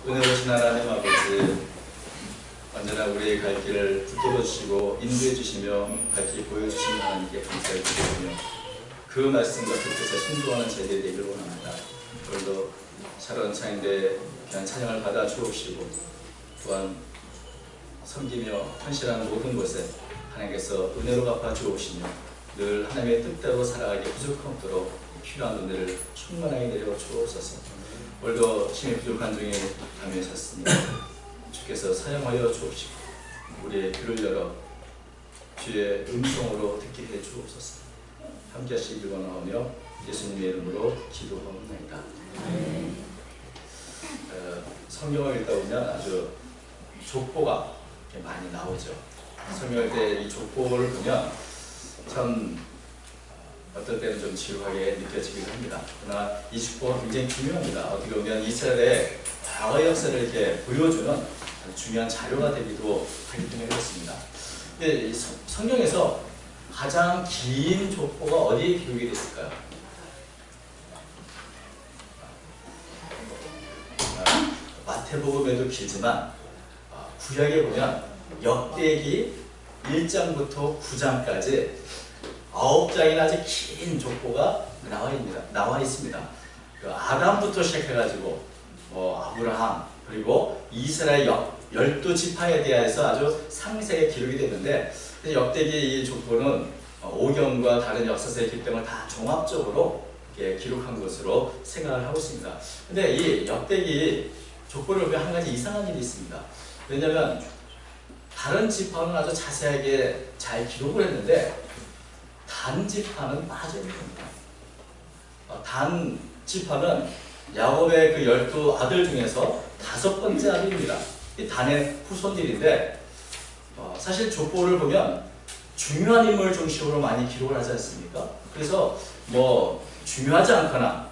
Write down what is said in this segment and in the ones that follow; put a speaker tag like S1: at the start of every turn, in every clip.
S1: 은혜로우신 하나님 아버지, 언제나 우리의 갈 길을 붙들어 주시고 인도해 주시며 갈 길 보여주시는 하나님께 감사를 드리며 그 말씀과 그 뜻에 순종하는 저희들이 되기를 원합니다. 오늘도 샤론 차인대 귀한 찬양을 받아 주옵시고 또한 섬기며 헌신하는 모든 곳에 하나님께서 은혜로 갚아 주옵시며 늘 하나님의 뜻대로 살아가기 부족함 없도록 필요한 은혜를 충만하게 내려 주옵소서. 오늘도 힘이 부족한 중에 감회하셨으니 주께서 사용하여 주옵시고 우리의 귀를 열어 주의 음성으로 듣게 해 주옵소서. 함께 하시길 원하오며 예수님의 이름으로 기도하옵나이다. 성경을 읽다 보면 아주 족보가 많이 나오죠. 성경할 때 이 족보를 보면 참 어떨 때는 좀 지루하게 느껴지기도 합니다. 그러나 이 족보가 굉장히 중요합니다. 어떻게 보면 이스라엘의 과거 역사를 이렇게 보여주는 중요한 자료가 되기도 하기 때문에 그렇습니다. 근데 성경에서 가장 긴 족보가 어디에 기록이 됐을까요? 마태복음에도 길지만 구약에 보면 역대기 1장부터 9장까지 9장이나 아주 긴 족보가 나와 있습니다. 그 아담부터 시작해가지고 아브라함 그리고 이스라엘 12지파에 대해서 아주 상세하게 기록이 됐는데 역대기 이 족보는 오경과 다른 역사서의 기록을 다 종합적으로 기록한 것으로 생각을 하고 있습니다. 근데 이 역대기 족보를 보면 한 가지 이상한 일이 있습니다. 왜냐하면 다른 지파는 아주 자세하게 잘 기록을 했는데 단 지파는 빠져있는 겁니다. 단 지파는 야곱의 그 12아들 중에서 5번째 아들입니다. 이 단의 후손들인데 사실 족보를 보면 중요한 인물 중심으로 많이 기록을 하지 않습니까? 그래서 중요하지 않거나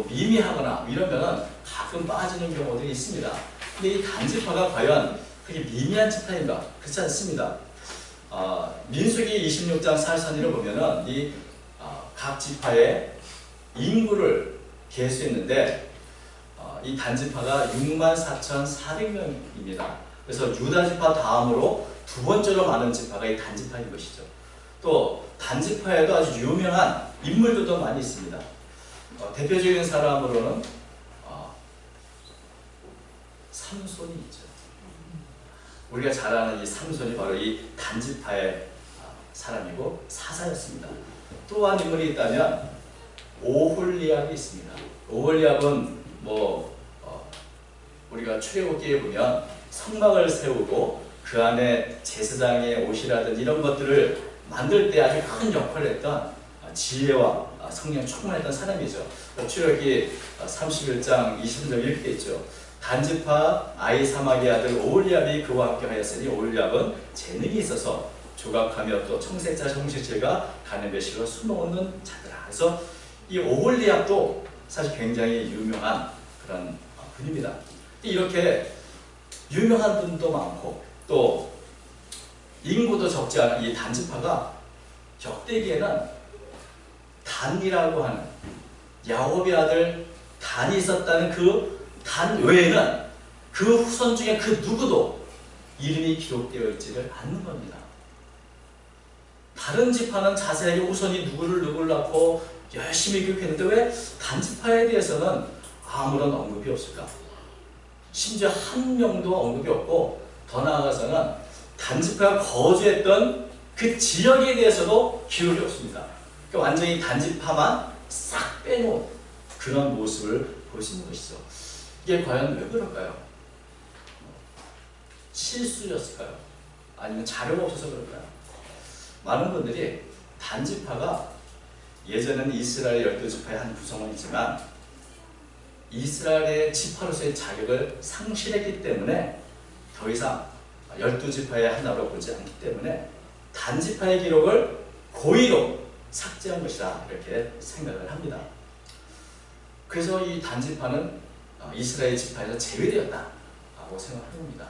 S1: 미미하거나 이러면 가끔 빠지는 경우들이 있습니다. 근데 이 단지파가 과연 그게 미미한 지파인가? 그렇지 않습니다. 민수기 26장 44절을 보면은 각 지파의 인구를 계수했는데 이 단지파가 64,400명입니다. 그래서 유다 지파 다음으로 두 번째로 많은 지파가 이 단지파인 것이죠. 또 단지파에도 아주 유명한 인물들도 많이 있습니다. 대표적인 사람으로는 삼손이 있죠. 우리가 잘 아는 이 삼손이 바로 이 단지파의 사람이고 사사였습니다. 또 한 인물이 있다면 오홀리압이 있습니다. 오홀리압은 우리가 출애굽기에 보면 성막을 세우고 그 안에 제사장의 옷이라든지 이런 것들을 만들 때 아주 큰 역할을 했던 지혜와 성령 충만했던 사람이죠. 출애굽기 31장 20절 이렇게 있죠. 단지파 아이사막의 아들 오홀리압이 그와 함께 하였으니 오홀리압은 재능이 있어서 조각하며 또 청색자 정식질과 가는 배실로 수놓는 자들아. 그래서 이 오홀리압도 사실 굉장히 유명한 그런 분입니다. 이렇게 유명한 분도 많고 또 인구도 적지 않은 이 단지파가 역대기에는 단이라고 하는 야곱의 아들 단이 있었다는 그 단 외에는 그 후손 중에 그 누구도 이름이 기록되어 있지를 않는 겁니다. 다른 지파는 자세하게 후손이 누구를 낳고 열심히 교육했는데 왜 단지파에 대해서는 아무런 언급이 없을까? 심지어 한 명도 언급이 없고 더 나아가서는 단지파가 거주했던 그 지역에 대해서도 기록이 없습니다. 그러니까 완전히 단지파만 싹 빼놓은 그런 모습을 볼 수 있는 것이죠. 이게 과연 왜 그럴까요? 실수였을까요? 아니면 자료가 없어서 그럴까요? 많은 분들이 단지파가 예전에는 이스라엘 12지파의 한 구성원이지만 이스라엘의 지파로서의 자격을 상실했기 때문에 더 이상 12지파의 하나로 보지 않기 때문에 단지파의 기록을 고의로 삭제한 것이다 이렇게 생각을 합니다. 그래서 이 단지파는 이스라엘 지파에서 제외되었다라고 생각합니다.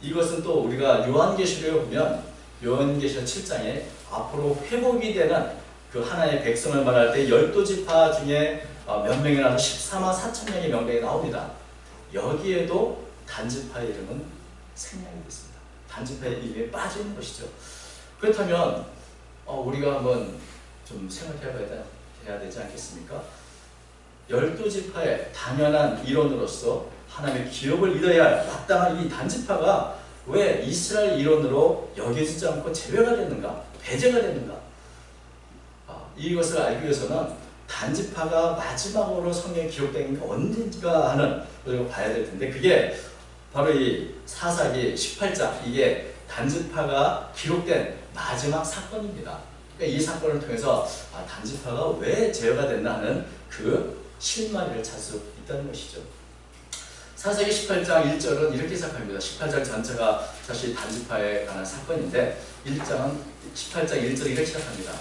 S1: 이것은 또 우리가 요한계시록에 보면 요한계시록 7장에 앞으로 회복이 되는 그 하나의 백성을 말할 때 12지파 중에 몇 명이나 14만 4천 명의 명단이 나옵니다. 여기에도 단지파의 이름은 생략이 됐습니다. 단지파의 이름에 빠져 있는 것이죠. 그렇다면 우리가 한번 좀 생각해야 되지 않겠습니까? 12지파의 당연한 일원으로서 하나님의 기업을 믿어야 할 마땅한 이 단지파가 왜 이스라엘 일원으로 여겨지지 않고 제외가 됐는가? 배제가 됐는가? 이것을 알기 위해서는 단지파가 마지막으로 성경에 기록된 게 언젠가 하는 우리가 봐야 될 텐데, 그게 바로 이 사사기 18장, 이게 단지파가 기록된 마지막 사건입니다. 그러니까 이 사건을 통해서 단지파가 왜 제어가 됐나 하는 그 실마리를 찾을 수 있다는 것이죠. 사사기 18장 1절은 이렇게 시작합니다. 18장 전체가 사실 단지파에 관한 사건인데 18장 1절이 이렇게 시작합니다.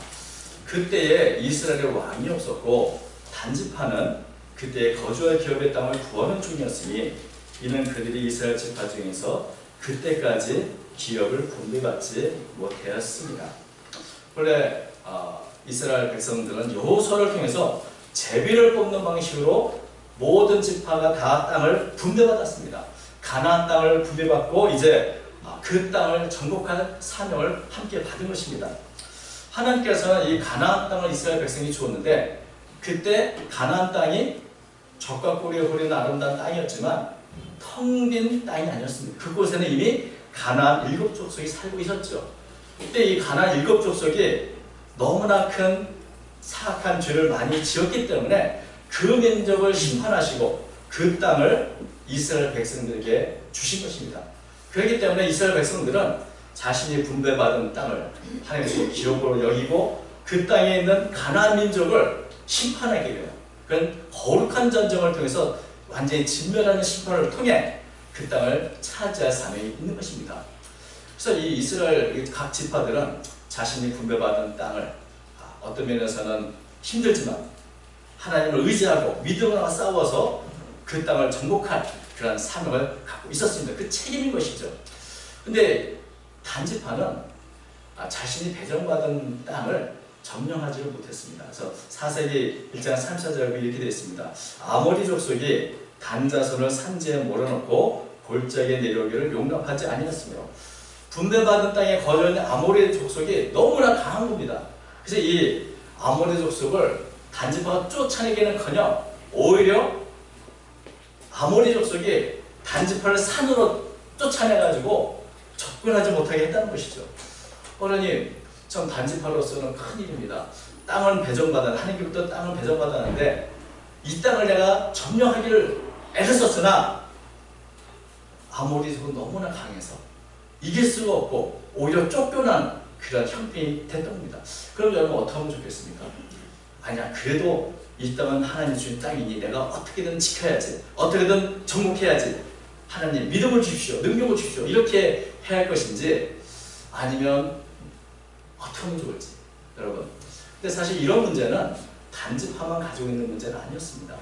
S1: 그때에 이스라엘의 왕이 없었고 단지파는 그때에 거주할 기업의 땅을 구하는 중이었으니 이는 그들이 이스라엘 지파 중에서 그때까지 기업을 분배받지 못하였습니다. 원래 이스라엘 백성들은 여호수아를 통해서 제비를 뽑는 방식으로 모든 지파가 다 땅을 분배받았습니다. 가나안 땅을 분배받고 이제 그 땅을 정복할 사명을 함께 받은 것입니다. 하나님께서는 이 가나안 땅을 이스라엘 백성이 주었는데 그때 가나안 땅이 젖과 꿀이 흐르는 아름다운 땅이었지만 텅 빈 땅이 아니었습니다. 그곳에는 이미 가나안 7족속이 살고 있었죠. 그때 이 가나안 7족속이 너무나 큰 사악한 죄를 많이 지었기 때문에 그 민족을 심판하시고 그 땅을 이스라엘 백성들에게 주신 것입니다. 그렇기 때문에 이스라엘 백성들은 자신이 분배받은 땅을 하나님의 기업으로 여기고 그 땅에 있는 가나안 민족을 심판하기 위해 그런 거룩한 전쟁을 통해서 완전히 진멸하는 심판을 통해 그 땅을 차지할 사명이 있는 것입니다. 그래서 이 이스라엘 각 지파들은 자신이 분배받은 땅을 어떤 면에서는 힘들지만 하나님을 의지하고 믿음으로 싸워서 그 땅을 정복할 그런 사명을 갖고 있었습니다. 그 책임인 것이죠. 근데 단지파는 자신이 배정받은 땅을 점령하지를 못했습니다. 그래서 사사기 1장 34절에 이렇게 되어 있습니다. 아모리 족속이 단자손을 산지에 몰아넣고 골짜기에 내려오기를 용납하지 아니했으며 분배받은 땅에 거주하는 아모리 족속이 너무나 강한 겁니다. 그래서 이 아모리 족속을 단지파가 쫓아내기는커녕 오히려 아모리 족속이 단지파를 산으로 쫓아내가지고 접근하지 못하게 했다는 것이죠. 그러니 전 단지파로서는 큰일입니다. 땅을 배정받아 하나님께부터 땅을 배정받았는데 이 땅을 내가 점령하기를 애를 썼으나 아모리 족은 너무나 강해서 이길 수가 없고 오히려 쫓겨난 그런 형편이 됐던 겁니다. 그럼 여러분 어떻게 하면 좋겠습니까? 아니야, 그래도 이 땅은 하나님 주신 땅이니 내가 어떻게든 지켜야지, 어떻게든 정복해야지, 하나님 믿음을 주십시오, 능력을 주십시오, 이렇게 해야 할 것인지 아니면 어떻게 하면 좋을지. 여러분, 근데 사실 이런 문제는 단지파만 가지고 있는 문제는 아니었습니다.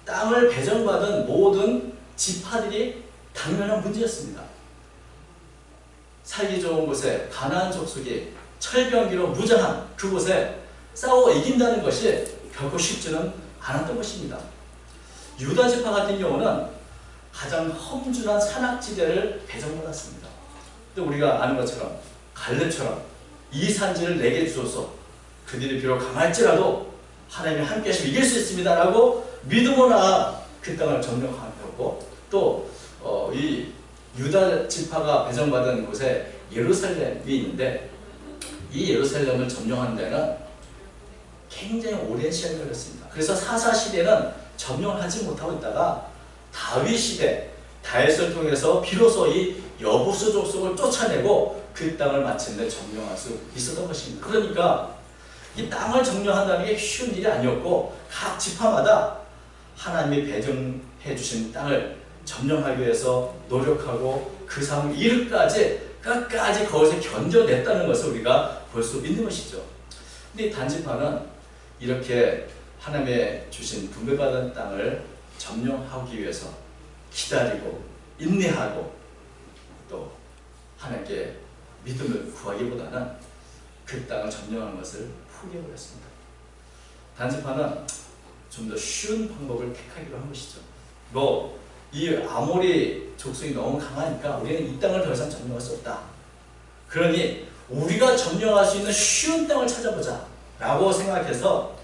S1: 땅을 배정받은 모든 지파들이 당면한 문제였습니다. 살기 좋은 곳에 가나안 족속이 철병기로 무장한 그곳에 싸워 이긴다는 것이 결코 쉽지는 않았던 것입니다. 유다 지파 같은 경우는 가장 험준한 산악지대를 배정받았습니다. 근데 우리가 아는 것처럼 갈렙처럼 이 산지를 내게 주소서, 그들이 비록 강할지라도 하나님이 함께 하시면 이길 수 있습니다 라고 믿음으로 그 땅을 점령하고, 또 이 유다 지파가 배정받은 곳에 예루살렘이 있는데 이 예루살렘을 점령하는 데는 굉장히 오랜 시간이 걸렸습니다. 그래서 사사 시대는 점령하지 못하고 있다가 다윗 시대, 다윗을 통해서 비로소 이 여부수 족속을 쫓아내고 그 땅을 마침내 점령할 수 있었던 것입니다. 그러니까 이 땅을 점령한다는 게 쉬운 일이 아니었고 각 지파마다 하나님이 배정해 주신 땅을 점령하기 위해서 노력하고 그 삶을 이르기까지 끝까지 거기서 견뎌냈다는 것을 우리가 볼 수 있는 것이죠. 근데 이 단지파는 이렇게 하나님의 주신 분배받은 땅을 점령하기 위해서 기다리고 인내하고 또 하나님께 믿음을 구하기보다는 그 땅을 점령하는 것을 포기해버렸습니다. 단지파는 좀 더 쉬운 방법을 택하기로 한 것이죠. 이 아모리 족속이 너무 강하니까 우리는 이 땅을 더 이상 점령할 수 없다. 그러니 우리가 점령할 수 있는 쉬운 땅을 찾아보자 라고 생각해서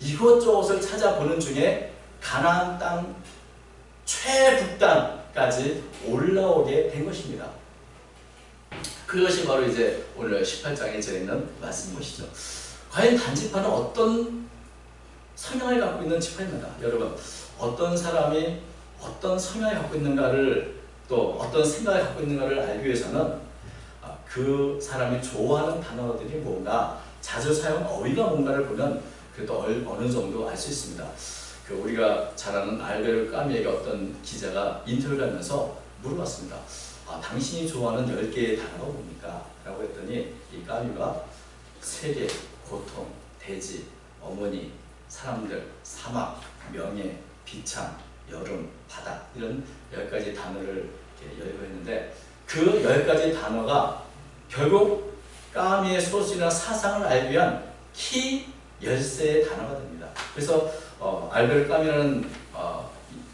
S1: 이곳저곳을 찾아보는 중에 가나안 땅 최북단까지 올라오게 된 것입니다. 그것이 바로 이제 오늘 18장에 들어있는 말씀이시죠. 과연 단지파는 어떤 성향을 갖고 있는 지파입니다. 여러분, 어떤 사람이 어떤 성향을 갖고 있는가를, 또 어떤 생각을 갖고 있는가를 알기 위해서는 그 사람이 좋아하는 단어들이 뭔가, 자주 사용 어휘가 뭔가를 보면 그래도 어느 정도 알 수 있습니다. 우리가 잘 아는 알베르 까미에게 어떤 기자가 인터뷰를 하면서 물어봤습니다. 당신이 좋아하는 10개의 단어가 뭡니까? 라고 했더니 이 까미가 세계, 고통, 대지, 어머니, 사람들, 사막, 명예, 비참, 여름, 바다, 이런 10가지 단어를 열거했는데, 그 10가지 단어가 결국 까미의 소신이나 사상을 알기 위한 키 열쇠의 단어가 됩니다. 그래서 알베르 까미라는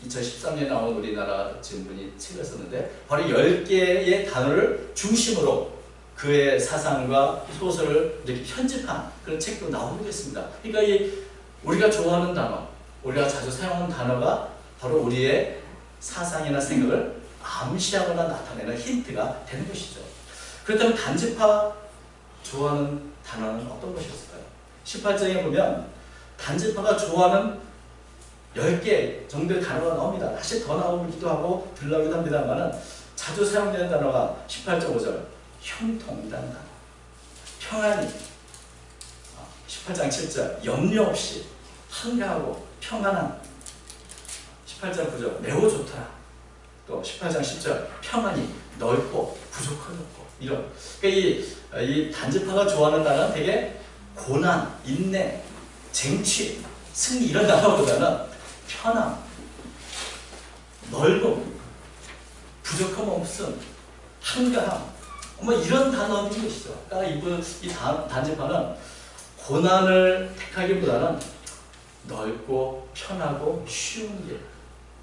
S1: 2013년에 나온 우리나라 지문분이 책을 썼는데, 바로 10개의 단어를 중심으로 그의 사상과 소설을 이렇게 편집한 그런 책도 나오게 됐습니다. 그러니까 우리가 좋아하는 단어, 우리가 자주 사용하는 단어가 바로 우리의 사상이나 생각을 암시하거나 나타내는 힌트가 되는 것이죠. 그렇다면 단지파 좋아하는 단어는 어떤 것이었을까요? 18장에 보면 단지파가 좋아하는 10개 정도의 단어가 나옵니다. 사실 더 나오기도 하고 덜 나오기도 합니다만 자주 사용되는 단어가 18장 5절 형통이라는 단어, 평안이, 18장 7절 염려 없이 한가하고 평안한, 18장 9절 매우 좋더라, 또 18장 10절 평안이 넓고 부족함이 없고, 이런. 그러니까 이 단지파가 좋아하는 단어는 되게 고난, 인내, 쟁취, 승리 이런 단어보다는 편함, 넓음, 부족함 없음, 한가함, 이런 단어인 것이죠. 그러니까 이 단지파는 고난을 택하기보다는 넓고 편하고 쉬운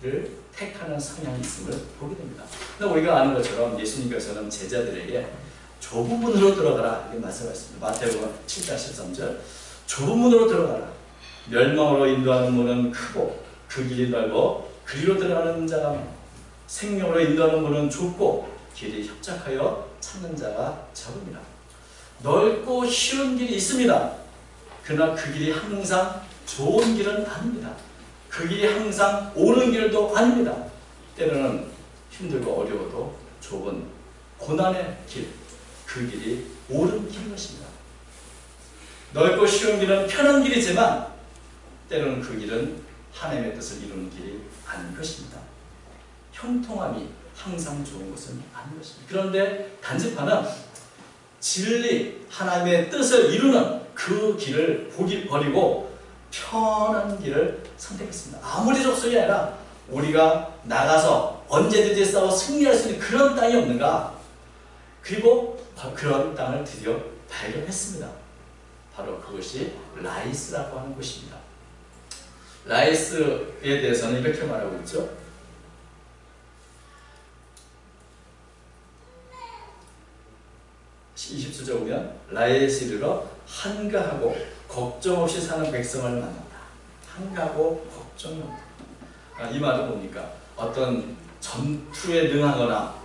S1: 길을 택하는 성향이 있음을 보게 됩니다. 근데 우리가 아는 것처럼 예수님께서는 제자들에게 좁은 문으로 들어가라 이렇게 말씀하셨습니다. 마태복음 7장 13절 좁은 문으로 들어가라. 멸망으로 인도하는 문은 크고 그 길이 넓어 그리로 들어가는 자가 많고, 생명으로 인도하는 문은 좁고 길이 협착하여 찾는 자가 적습니다. 넓고 쉬운 길이 있습니다. 그러나 그 길이 항상 좋은 길은 아닙니다. 그 길이 항상 옳은 길도 아닙니다. 때로는 힘들고 어려워도 좁은 고난의 길, 그 길이 옳은 길인 것입니다. 넓고 쉬운 길은 편한 길이지만 때로는 그 길은 하나님의 뜻을 이루는 길이 아닌 것입니다. 형통함이 항상 좋은 것은 아닌 것입니다. 그런데 단지파는 진리, 하나님의 뜻을 이루는 그 길을 버리고 편한 길을 선택했습니다. 아무리 족속이 아니라 우리가 나가서 언제든지 싸워 승리할 수 있는 그런 땅이 없는가? 그리고 그런 땅을 드디어 발견했습니다. 바로 그것이 라이스라고 하는 곳입니다. 라이스에 대해서는 이렇게 말하고 있죠. 20주에 보면 라이스에 이르러 한가하고 걱정 없이 사는 백성을 만난다. 한가하고 걱정이 없다. 이 말은 뭡니까? 어떤 전투에 능하거나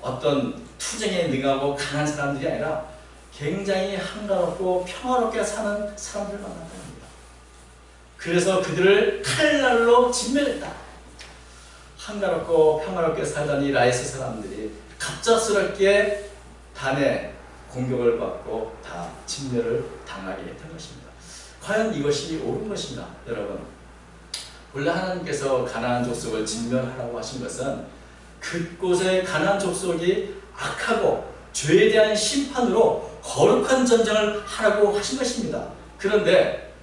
S1: 어떤 투쟁에 능하고 강한 사람들이 아니라 굉장히 한가롭고 평화롭게 사는 사람들을 만났다는 겁니다. 그래서 그들을 칼날로 진멸했다. 한가롭고 평화롭게 살던 이 라이스 사람들이 갑작스럽게 단에 공격을 받고 다 진멸을 당하게 된 것입니다. 과연 이것이 옳은 것인가? 여러분, 원래 하나님께서 가나안 족속을 진멸하라고 하신 것은 그곳의 가나안 족속이 악하고 죄에 대한 심판으로 거룩한 전쟁을 하라고 하신 것입니다. 그런데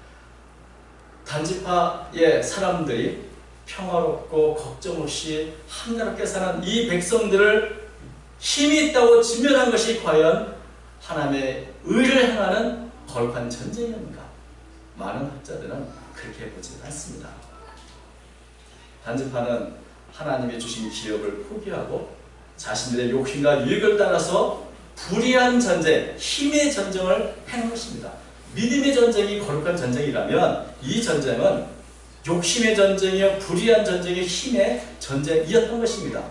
S1: 단지파의 사람들이 평화롭고 걱정 없이 한가롭게 사는 이 백성들을 힘이 있다고 진멸한 것이 과연 하나님의 의를 행하는 거룩한 전쟁이었는가? 많은 학자들은 그렇게 보지 않습니다. 단지파는 하나님이 주신 기업을 포기하고 자신들의 욕심과 유익을 따라서 불의한 전쟁, 힘의 전쟁을 행한 것입니다. 믿음의 전쟁이 거룩한 전쟁이라면 이 전쟁은 욕심의 전쟁이요 불의한 전쟁의 힘의 전쟁이었던 것입니다.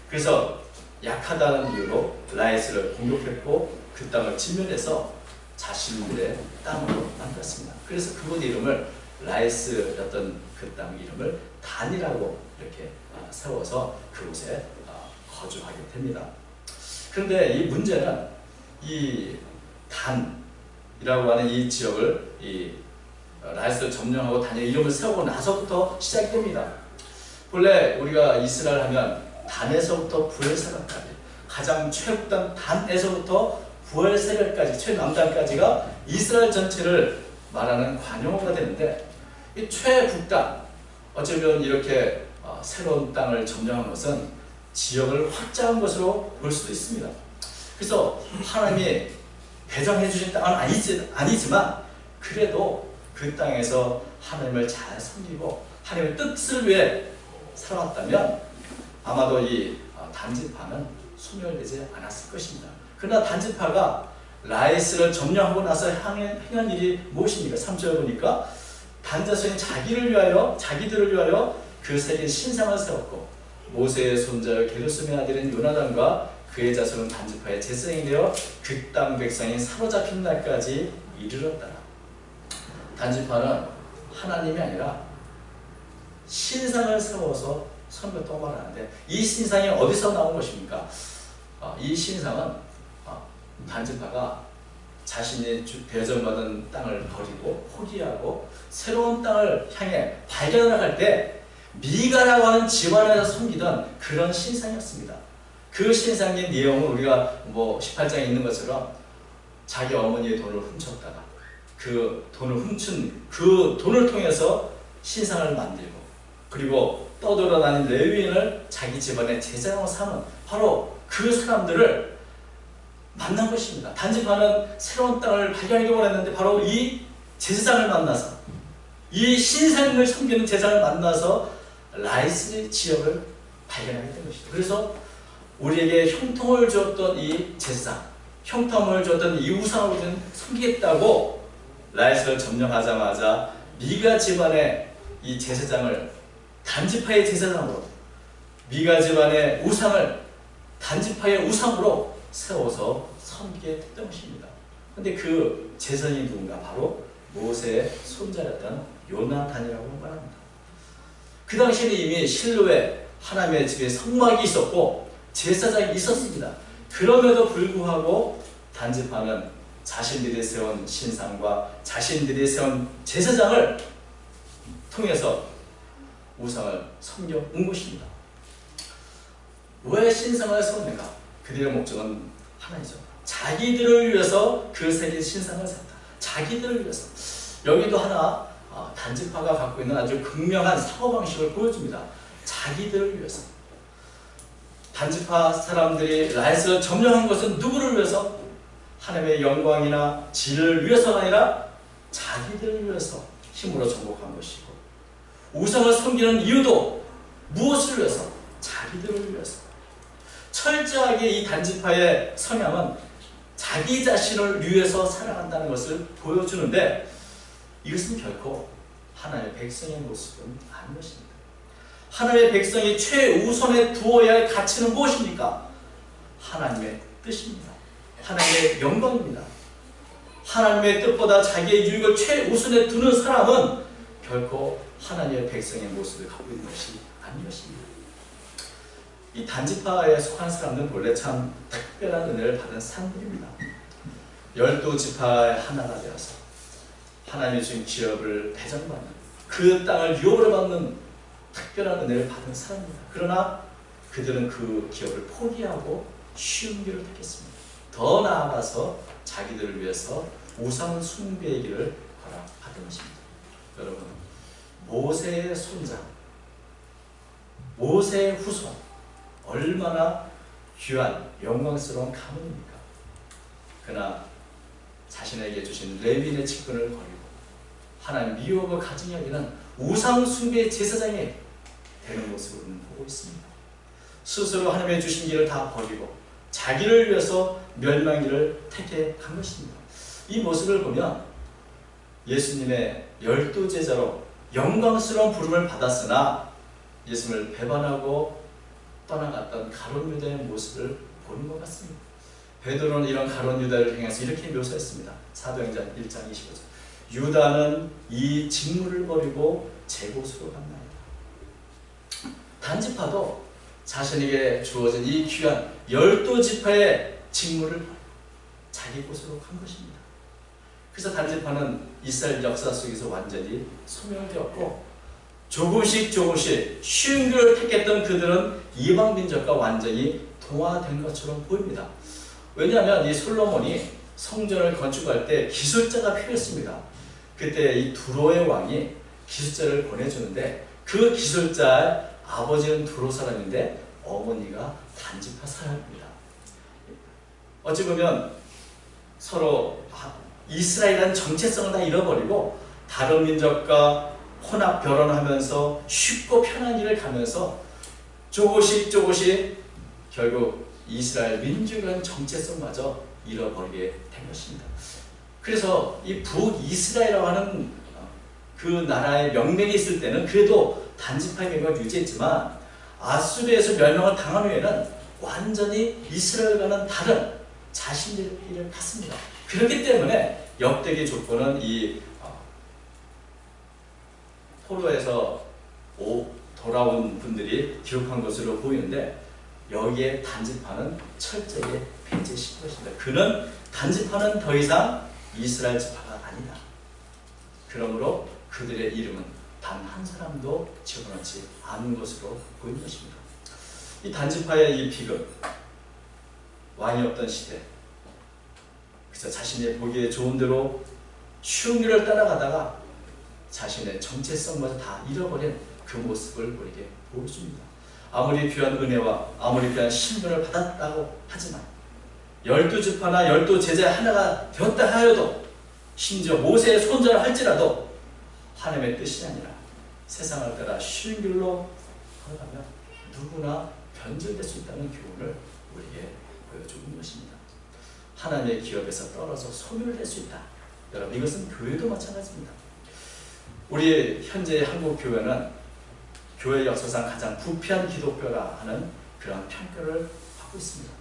S1: 그래서 약하다는 이유로 라이스를 공격했고 그 땅을 진멸해서 자신들의 땅으로 만들었습니다. 그래서 그곳 이름을 라이스였던 그 땅 이름을 단이라고 이렇게 세워서 그곳에 거주하게 됩니다. 그런데 이 문제는 이 단이라고 하는 이 지역을 라이스를 점령하고 단의 이름을 세우고 나서부터 시작됩니다. 본래 우리가 이스라엘 하면 단에서부터 부엘세바까지 가장 최북단 단에서부터 부엘세바까지 최남단까지가 이스라엘 전체를 말하는 관용어가 되는데 이 최북단 어쩌면 이렇게 새로운 땅을 점령한 것은 지역을 확장한 것으로 볼 수도 있습니다. 그래서 하나님이 배정해 주신 땅은 아니지만 그래도 그 땅에서 하나님을 잘 섬기고 하나님의 뜻을 위해 살아왔다면 아마도 이 단지파는 소멸되지 않았을 것입니다. 그러나 단지파가 라이스를 점령하고 나서 행한 일이 무엇입니까? 3절에 보니까 단자손이 자기들을 위하여 그 세계 신상을 세웠고 모세의 손자여 게르솜의 아들인 요나단과 그의 자손은 단지파의 제사장이 되어 그 땅 백성이 사로잡힌 날까지 이르렀더라. 단지파는 하나님이 아니라 신상을 세워서 선거도 말하는데 이 신상이 어디서 나온 것입니까? 이 신상은 단지파가 자신이 배정받은 땅을 버리고 포기하고 새로운 땅을 향해 발견을 때 미가라고 하는 집안에서 섬기던 그런 신상이었습니다. 그 신상의 내용은 우리가 18장에 있는 것처럼 자기 어머니의 돈을 훔쳤다가 그 돈을 훔친 그 돈을 통해서 신상을 만들고 그리고 떠돌아다닌 레위인을 자기 집안의 제사장으로 삼은 바로 그 사람들을 만난 것입니다. 단지파는 새로운 땅을 발견하기 원했는데 바로 이 제사장을 만나서 이 신상을 섬기는 제사장을 만나서 라이스 지역을 발견하게 된 것이죠. 그래서 우리에게 형통을 주었던 이 제사장, 형통을 주었던 이 우상을 우리는 섬기겠다고 라이스를 점령하자마자 미가 집안의 이 제사장을 단지파의 제사장으로 미가 집안의 우상을 단지파의 우상으로 세워서 섬기게 됐던 것입니다. 그런데 그 제사장이 누군가? 바로 모세의 손자였던 요나단이라고 말합니다. 그 당시에는 이미 실로에 하나님의 집에 성막이 있었고 제사장이 있었습니다. 그럼에도 불구하고 단지파는 자신들이 세운 신상과 자신들이 세운 제사장을 통해서 우상을 섬겨온 것입니다. 왜 신상을 세웁니까? 그들의 목적은 하나이죠. 자기들을 위해서 그 세계 신상을 세웠다. 자기들을 위해서. 여기도 하나 단지파가 갖고 있는 아주 극명한 사고방식을 보여줍니다. 자기들을 위해서. 단지파 사람들이 라이스를 점령한 것은 누구를 위해서? 하나님의 영광이나 질을 위해서가 아니라 자기들을 위해서 힘으로 정복한 것이고 우상을 섬기는 이유도 무엇을 위해서? 자기들을 위해서. 철저하게 이 단지파의 성향은 자기 자신을 위해서 살아간다는 것을 보여주는데 이것은 결코 하나님의 백성의 모습은 아닌 것입니다. 하나님의 백성이 최우선에 두어야 할 가치는 무엇입니까? 하나님의 뜻입니다. 하나님의 영광입니다. 하나님의 뜻보다 자기의 유익을 최우선에 두는 사람은 결코 하나님의 백성의 모습을 갖고 있는 것이 아닌 것입니다. 이 단지파에 속한 사람들은 원래 참 특별한 은혜를 받은 사람들입니다. 12지파의 하나가 되어서 하나님이 주신 기업을 배정받는 그 땅을 유업으로 받는 특별한 은혜를 받은 사람입니다. 그러나 그들은 그 기업을 포기하고 쉬운 길을 택했습니다. 더 나아가서 자기들을 위해서 우상 숭배의 길을 허락받은 것입니다. 여러분, 모세의 손자, 모세의 후손, 얼마나 귀한 영광스러운 가문입니까? 그러나 자신에게 주신 레위인의 직분을 버리고 하나님 미워하고 가증히 여기는 우상 숭배의 제사장이 되는 모습으로는 보고 있습니다. 스스로 하나님의 주신 길을 다 버리고 자기를 위해서 멸망기를 택해간 것입니다. 이 모습을 보면 예수님의 12제자로 영광스러운 부름을 받았으나 예수님을 배반하고 떠나갔던 가룟 유다의 모습을 보는 것 같습니다. 베드로는 이런 가룟 유다를 향해서 이렇게 묘사했습니다. 사도행전 1장 25절. 유다는 이 직무를 버리고 제 곳으로 갔나이다. 단지파도 자신에게 주어진 이 귀한 12지파의 직무를 자기 곳으로 간 것입니다. 그래서 단지파는 이스라엘 역사 속에서 완전히 소멸되었고 조금씩 쉬운 길을 택했던 그들은 이방 민족과 완전히 동화된 것처럼 보입니다. 왜냐하면 이 솔로몬이 성전을 건축할 때 기술자가 필요했습니다. 그때 이 두로의 왕이 기술자를 보내주는데 그 기술자의 아버지는 두로 사람인데 어머니가 단지파 사람입니다. 어찌 보면 서로 이스라엘이라는 정체성을 다 잃어버리고 다른 민족과 혼합 결혼하면서 쉽고 편한 길을 가면서 조금씩 결국 이스라엘 민족이라는 정체성마저 잃어버리게 된 것입니다. 그래서 이 북이스라엘이라고 하는 그 나라의 명맥이 있을 때는 그래도 단지파의 명맥을 유지했지만 아수르에서 멸망을 당한 후에는 완전히 이스라엘과는 다른 자신들의 길을 갔습니다. 그렇기 때문에 역대기 조건은 이 포로에서 돌아온 분들이 기록한 것으로 보이는데 여기에 단지파는 철저히 배제시킨 것입니다. 그는 단지파는 더 이상 이스라엘 지파가 아니다. 그러므로 그들의 이름은 단 한 사람도 집어넣지 않은 것으로 보이는 것입니다. 이 단지파의 이 비극, 왕이 없던 시대, 그래서 자신이 보기에 좋은 대로 쉬운 길을 따라가다가 자신의 정체성마저 다 잃어버린 그 모습을 우리에게 보여줍니다. 아무리 귀한 은혜와 아무리 귀한 신분을 받았다고 하지만 12지파나 12제자 하나가 되었다 하여도 심지어 모세의 손자를 할지라도 하나님의 뜻이 아니라 세상을 따라 쉬운 길로 걸어가면 누구나 변절될 수 있다는 교훈을 우리에게 보여주는 것입니다. 하나님의 기업에서 떨어져 소멸될 수 있다. 여러분, 이것은 교회도 마찬가지입니다. 우리 현재 한국 교회는 교회 역사상 가장 부패한 기독교라 하는 그런 평가를 받고 있습니다.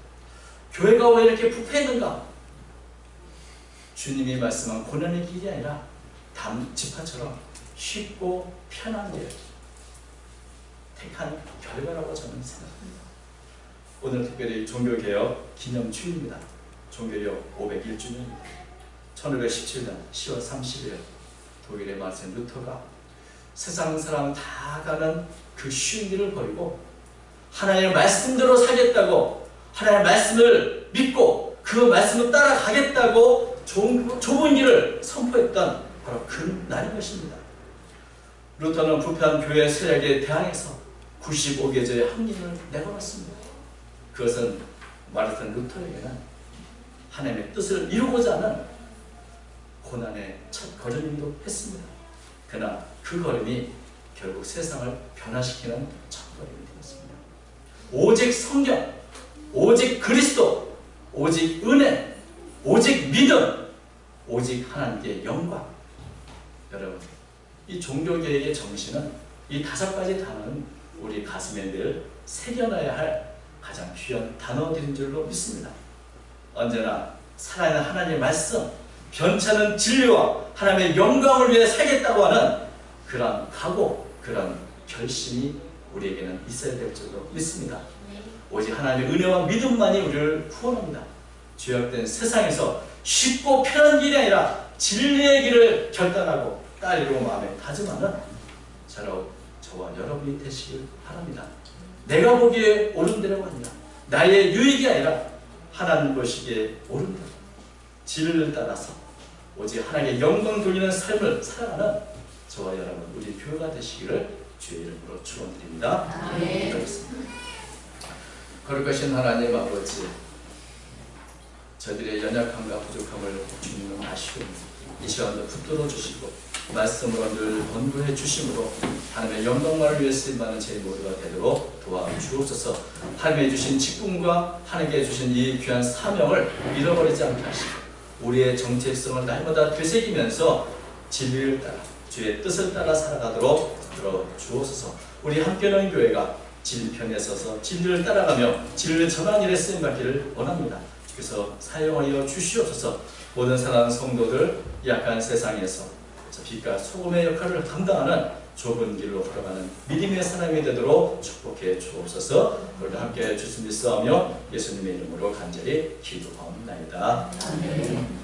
S1: 교회가 왜 이렇게 부패했는가? 주님이 말씀한 고난의 길이 아니라 단지파처럼 쉽고 편한 길 택한 결과라고 저는 생각합니다. 오늘 특별히 종교개혁 기념주일입니다. 종교개혁 501주년입니다. 1517년 10월 30일 독일의 마르틴 루터가 세상 사람 다 가는 그 쉬운 길을 버리고 하나님의 말씀대로 살겠다고, 하나님의 말씀을 믿고 그 말씀을 따라가겠다고 좁은 길을 선포했던 바로 그 날인 것입니다. 루터는 부패한 교회 세력에 대항해서 95개조의 항림을 내걸었습니다. 그것은 마르틴 루터에게는 하나님의 뜻을 이루고자 하는 고난의 첫 걸음이기도 했습니다. 그러나 그 걸음이 결국 세상을 변화시키는 첫 걸음이 되었습니다. 오직 성경, 오직 그리스도, 오직 은혜, 오직 믿음, 오직 하나님께 영광. 여러분, 이 종교개혁의 정신은 이 5가지 단어는 우리 가슴에 늘 새겨놔야 할 가장 귀한 단어들인 줄로 믿습니다. 언제나 살아있는 하나님의 말씀, 변찮은 진리와 하나님의 영광을 위해 살겠다고 하는 그런 각오, 그런 결심이 우리에게는 있어야 될 줄로 믿습니다. 오직 하나님의 은혜와 믿음만이 우리를 구원합니다. 죄악된 세상에서 쉽고 편한 길이 아니라 진리의 길을 결단하고 따르려고 마음에 다짐하는 저와 여러분이 되시길 바랍니다. 내가 보기에 옳은 대로가 아니라 나의 유익이 아니라 하나님 보시기에 옳은 대로 진리를 따라서 오직 하나님의 영광 돌리는 삶을 살아가는 저와 여러분 우리 교회가 되시기를 주의 이름으로 축원드립니다. 기도하겠습니다. 거룩하신 하나님 아버지, 저들의 연약함과 부족함을 주님은 아시고 이 시간도 붙들어 주시고 말씀으로 늘 권고해 주심으로 하나님의 영광만을 위해 쓰임받는 저희 모두가 되도록 도와주옵소서. 하나님의 주신 직분과 하나님께 주신 이 귀한 사명을 잃어버리지 않게 하시고 우리의 정체성을 날마다 되새기면서 진리를 따라 주의 뜻을 따라 살아가도록 들어주옵소서. 우리 함께하는 교회가 진리편에 서서 진리를 따라가며 진리를 전하는 일에 쓰임받기를 원합니다. 그래서 사용하여 주시옵소서. 모든 사랑하는 성도들 약한 세상에서 빛과 소금의 역할을 감당하는 좁은 길로 걸어가는 믿음의 사람이 되도록 축복해 주옵소서. 오늘도 함께 주님 믿사오며 예수님의 이름으로 간절히 기도하옵나이다. 아멘.